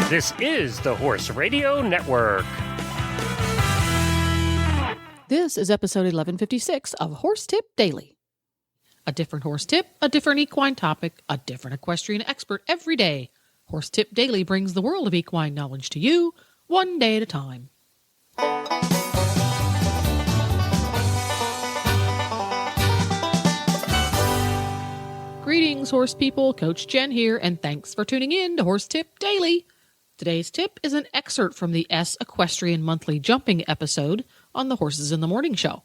This is the Horse Radio Network. This is episode 1156 of Horse Tip Daily. A different horse tip, a different equine topic, a different equestrian expert every day. Horse Tip Daily brings the world of equine knowledge to you, one day at a time. Greetings, horse people. Coach Jen here, and thanks for tuning in to Horse Tip Daily. Today's tip is an excerpt from the Equestrian Monthly Jumping episode on the Horses in the Morning show.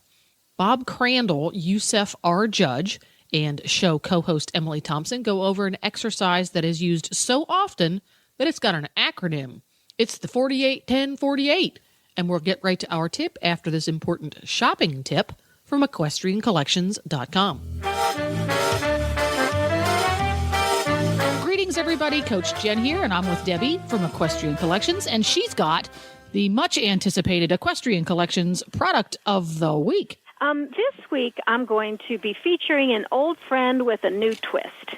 Bob Crandall, Yusef R. Judge, and show co-host Emily Thompson go over an exercise that is used so often that it's got an acronym. It's the 48-10-48, and we'll get right to our tip after this important shopping tip from equestriancollections.com. Greetings, everybody. Coach Jen here, and I'm with Debbie from Equestrian Collections, and she's got the much-anticipated Equestrian Collections product of the week. This week, I'm going to be featuring an old friend with a new twist.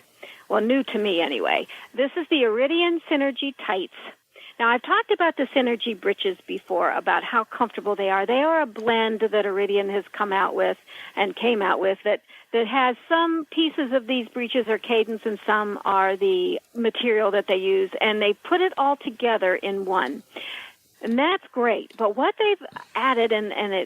Well, new to me, anyway. This is the Iridian Synergy Tights. Now, I've talked about the Synergy breeches before, about how comfortable they are. They are a blend that Iridian has came out with that has some pieces of these breeches are cadence and some are the material that they use, and they put it all together in one. And that's great. But what they've added,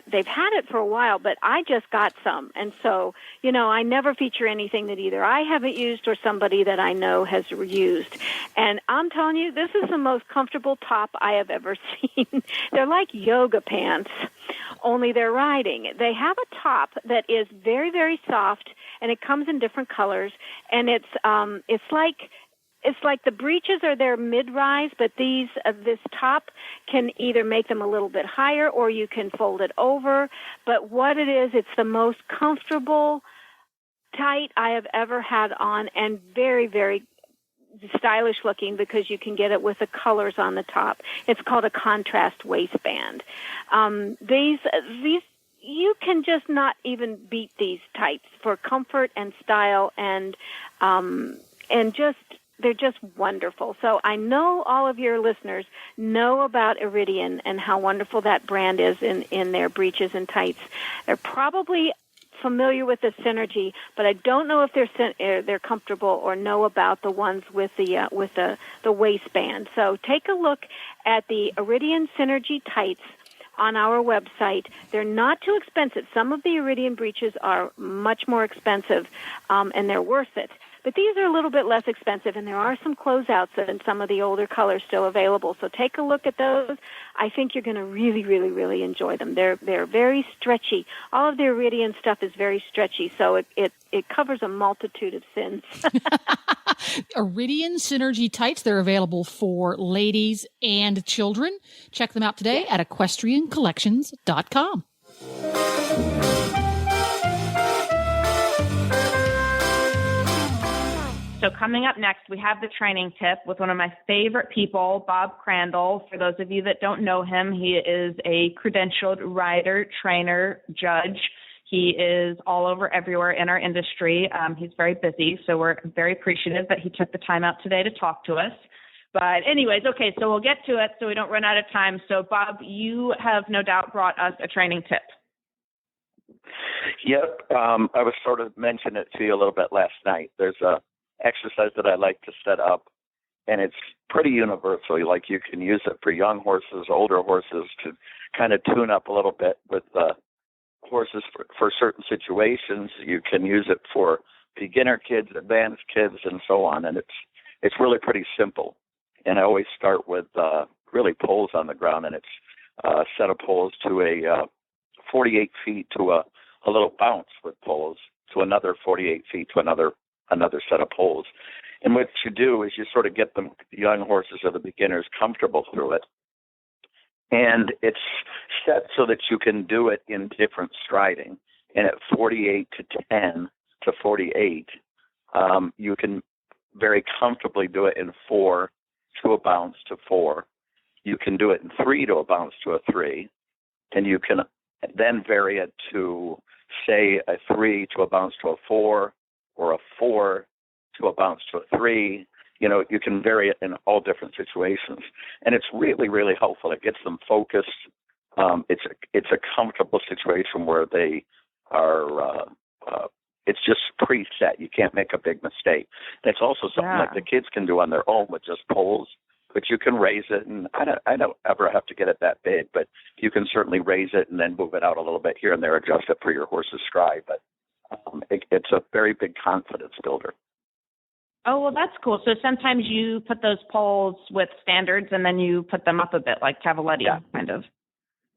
they've had it for a while, but I just got some. And so, I never feature anything that either I haven't used or somebody that I know has used. And I'm telling you, this is the most comfortable top I have ever seen. They're like yoga pants, only they're riding. They have a top that is very, very soft, and it comes in different colors. And it's like the breeches are their mid-rise, but this top can either make them a little bit higher or you can fold it over. But what it is, it's the most comfortable tight I have ever had on, and very, very stylish looking because you can get it with the colors on the top. It's called a contrast waistband. These you can just not even beat these tights for comfort and style and just. They're just wonderful. So I know all of your listeners know about Iridian and how wonderful that brand is in their breeches and tights. They're probably familiar with the Synergy, but I don't know if they're comfortable or know about the ones with the waistband. So take a look at the Iridian Synergy tights on our website. They're not too expensive. Some of the Iridian breeches are much more expensive, and they're worth it. But these are a little bit less expensive, and there are some closeouts and some of the older colors still available. So take a look at those. I think you're going to really, really, really enjoy them. They're very stretchy. All of the Iridian stuff is very stretchy, so it covers a multitude of sins. Iridian Synergy Tights. They're available for ladies and children. Check them out today at equestriancollections.com. So coming up next, we have the training tip with one of my favorite people, Bob Crandall. For those of you that don't know him, he is a credentialed rider, trainer, judge. He is all over everywhere in our industry. He's very busy, so we're very appreciative that he took the time out today to talk to us. But anyways, okay, so we'll get to it so we don't run out of time. So, Bob, you have no doubt brought us a training tip. Yep. I was sort of mentioning it to you a little bit last night. There's a exercise that I like to set up, and it's pretty universal. Like, you can use it for young horses, older horses, to kind of tune up a little bit with horses for certain situations. You can use it for beginner kids, advanced kids, and so on. And it's really pretty simple. And I always start with really poles on the ground, and it's a set of poles to a 48 feet to a little bounce with poles to another 48 feet to another set of poles. And what you do is you sort of get the young horses or the beginners comfortable through it. And it's set so that you can do it in different striding. And at 48 to 10 to 48, you can very comfortably do it in 4 to a bounce to 4. You can do it in 3 to a bounce to a 3. And you can then vary it to, say, a 3 to a bounce to a 4, or a 4 to a bounce to a 3. you can vary it in all different situations. And it's really, really helpful. It gets them focused. It's a comfortable situation where they are, it's just preset. You can't make a big mistake. And it's also something that the kids can do on their own with just poles, but you can raise it. And I don't ever have to get it that big, but you can certainly raise it and then move it out a little bit here and there, adjust it for your horse's stride. But it's a very big confidence builder. Oh, well, that's cool. So sometimes you put those poles with standards and then you put them up a bit like Cavaletti, kind of.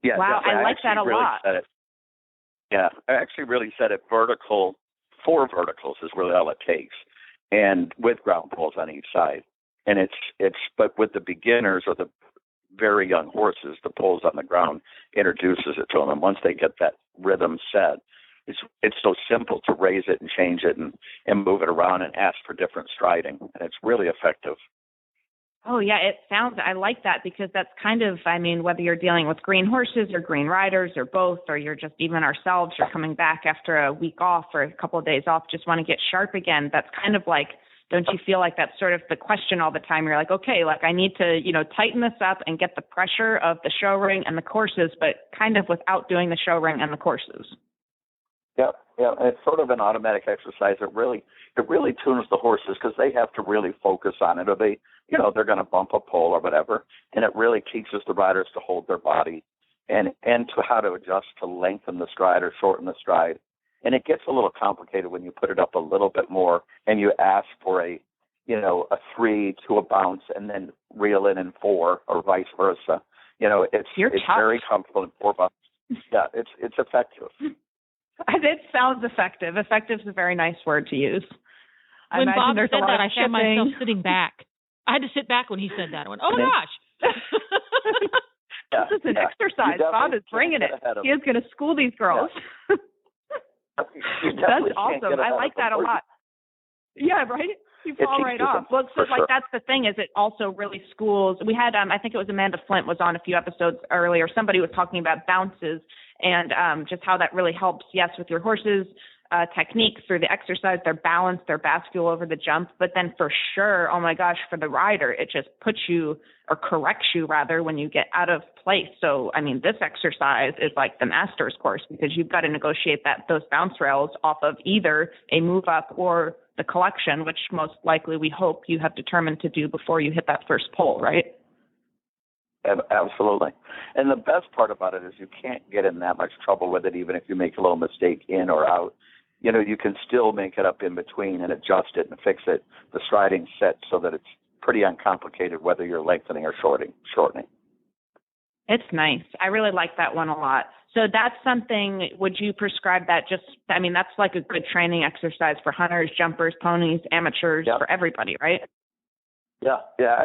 Yeah. Wow, I like that a lot. Yeah, I actually really set it vertical. 4 verticals is really all it takes, and with ground poles on each side. And but with the beginners or the very young horses, the poles on the ground introduces it to them. And once they get that rhythm set, it's so simple to raise it and change it and move it around and ask for different striding. And it's really effective. Oh, yeah, I like that because that's kind of, whether you're dealing with green horses or green riders or both, or you're just even ourselves, you're coming back after a week off or a couple of days off, just want to get sharp again. That's kind of like, don't you feel like that's sort of the question all the time? You're like, okay, I need to, tighten this up and get the pressure of the show ring and the courses, but kind of without doing the show ring and the courses. Yeah, it's sort of an automatic exercise. It really tunes the horses because they have to really focus on it, or they're going to bump a pole or whatever, and it really teaches the riders to hold their body and to how to adjust to lengthen the stride or shorten the stride. And it gets a little complicated when you put it up a little bit more and you ask for a 3 to a bounce and then reel in 4 or vice versa. It's very comfortable in 4 bounces. Yeah, it's effective. It sounds effective. Effective is a very nice word to use. When Bob said that, I found myself sitting back. I had to sit back when he said that. I went, oh, my gosh. This is an exercise. Bob is bringing it. He is going to school these girls. That's awesome. I like that a lot. Yeah, right? You fall right off. Well, so that's the thing is it also really schools. We had, I think it was Amanda Flint was on a few episodes earlier. Somebody was talking about bounces and just how that really helps, yes, with your horses' technique through the exercise, their balance, their bascule over the jump. But then for sure, oh my gosh, for the rider, it just puts you or corrects you rather when you get out of place. So, this exercise is like the master's course because you've got to negotiate those bounce rails off of either a move up or the collection, which most likely we hope you have determined to do before you hit that first pole, right? Absolutely. And the best part about it is you can't get in that much trouble with it, even if you make a little mistake in or out. You can still make it up in between and adjust it and fix it. The striding set so that it's pretty uncomplicated whether you're lengthening or shortening. It's nice. I really like that one a lot. So that's something, would you prescribe that that's like a good training exercise for hunters, jumpers, ponies, amateurs, for everybody, right? Yeah.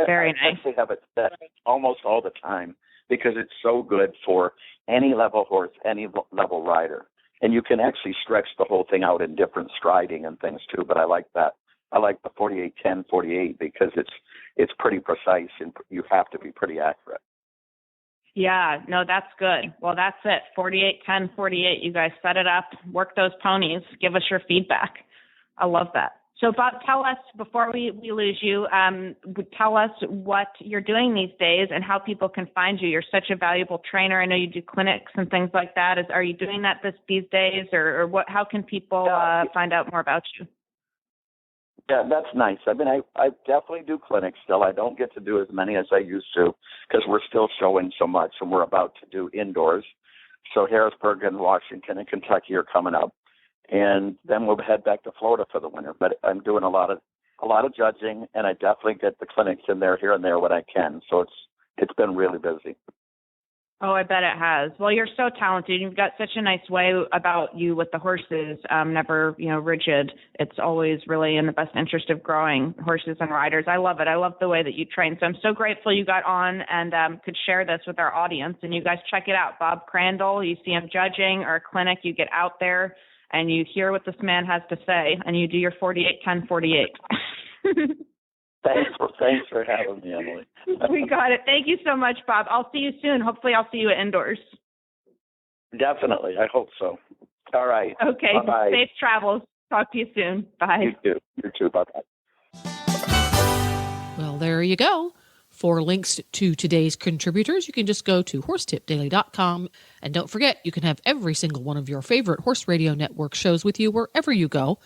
Very I nice. actually have it set almost all the time because it's so good for any level horse, any level rider. And you can actually stretch the whole thing out in different striding and things too, but I like that. I like the 48-10-48 because it's pretty precise and you have to be pretty accurate. Yeah, no, that's good. Well, that's it. 48-10-48. You guys set it up, work those ponies, give us your feedback. I love that. So, Bob, tell us, before we lose you, tell us what you're doing these days and how people can find you. You're such a valuable trainer. I know you do clinics and things like that. Are you doing that these days, or what? How can people find out more about you? Yeah, that's nice. I definitely do clinics still. I don't get to do as many as I used to because we're still showing so much, and we're about to do indoors. So Harrisburg and Washington and Kentucky are coming up. And then we'll head back to Florida for the winter. But I'm doing a lot of judging, and I definitely get the clinics in there here and there when I can. So it's been really busy. Oh, I bet it has. Well, you're so talented. You've got such a nice way about you with the horses. Never, rigid. It's always really in the best interest of growing horses and riders. I love it. I love the way that you train. So I'm so grateful you got on and could share this with our audience. And you guys check it out. Bob Crandall, you see him judging or a clinic, you get out there and you hear what this man has to say, and you do your 48-10-48. Thanks for having me, Emily. We got it. Thank you so much, Bob. I'll see you soon. Hopefully I'll see you at indoors. Definitely. I hope so. All right. Okay. Bye-bye. Safe travels. Talk to you soon. Bye. You too. Bye-bye. Well, there you go. For links to today's contributors, you can just go to horsetipdaily.com. And don't forget, you can have every single one of your favorite Horse Radio Network shows with you wherever you go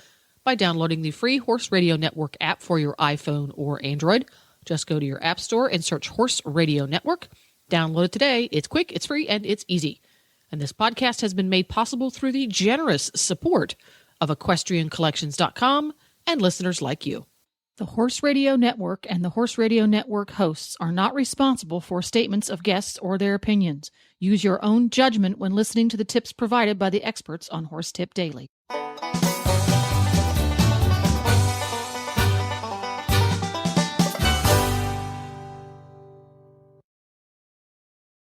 by downloading the free Horse Radio Network app for your iPhone or Android. Just go to your app store and search Horse Radio Network. Download it today. It's quick, it's free, and it's easy. And this podcast has been made possible through the generous support of EquestrianCollections.com and listeners like you. The Horse Radio Network and the Horse Radio Network hosts are not responsible for statements of guests or their opinions. Use your own judgment when listening to the tips provided by the experts on Horse Tip Daily.